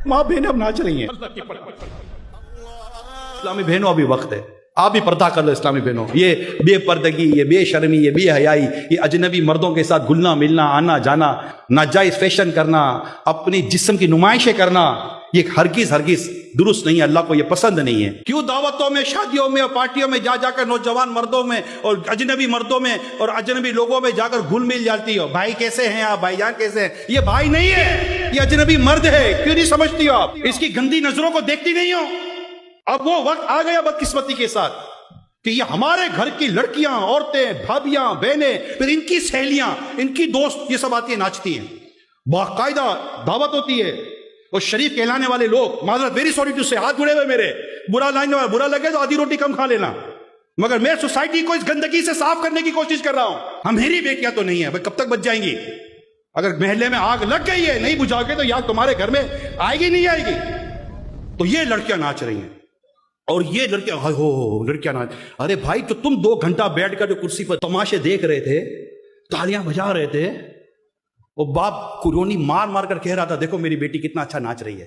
माँ बहनें अब नाच रही हैं। इस्लामी बहनों अभी वक्त है, आप भी पर्दा कर लो इस्लामी बहनों। ये बेपर्दगी, ये बेशर्मी, ये बेहयाई, ये अजनबी मर्दों के साथ घुलना मिलना, आना जाना, नाजायज फैशन करना, अपनी जिस्म की नुमाइशें करना, ये हरगिज हरगिज दुरुस्त नहीं है, अल्लाह को ये पसंद नहीं है। क्यों दावतों में, शादियों में और पार्टियों में जा जाकर नौजवान मर्दों में और अजनबी मर्दों में और अजनबी लोगों में जाकर घुल मिल जाती हो? भाई कैसे हैं आप, भाईजान कैसे हैं? ये भाई नहीं है, ये अजनबी मर्द है। क्यों नहीं समझती हो आप? इसकी गंदी नजरों को देखती नहीं हो? अब वो वक्त आ गया बदकिस्मती के साथ कि ये हमारे घर की लड़कियां, औरतें, भाभियां, बहनें, फिर इनकी सहेलियां, इनकी दोस्त, ये सब आती है, नाचती हैं, बाकायदा दावत होती है। और शरीफ कहलाने वाले लोग, माजरत, वेरी सॉरी टू से, हाथ जुड़े हुए मेरे, बुरा लगे तो आधी रोटी कम खा लेना, मगर मैं सोसाइटी को इस गंदगी से साफ करने की कोशिश कर रहा हूं। हम मेरी बेटियां तो नहीं है भाई, कब तक बच जाएंगी? अगर महल्ले में आग लग गई है, नहीं बुझाओगे तो आग तुम्हारे घर में आएगी नहीं आएगी? तो ये लड़कियां नाच रही हैं और ये लड़कियां हो लड़कियां नाच। अरे भाई, तो तुम 2 घंटा बैठकर जो कुर्सी पर तमाशे देख रहे थे, तालियां बजा रहे थे, वो बाप कुरोनी मार मार कर कह रहा था, देखो मेरी बेटी कितना अच्छा नाच रही है।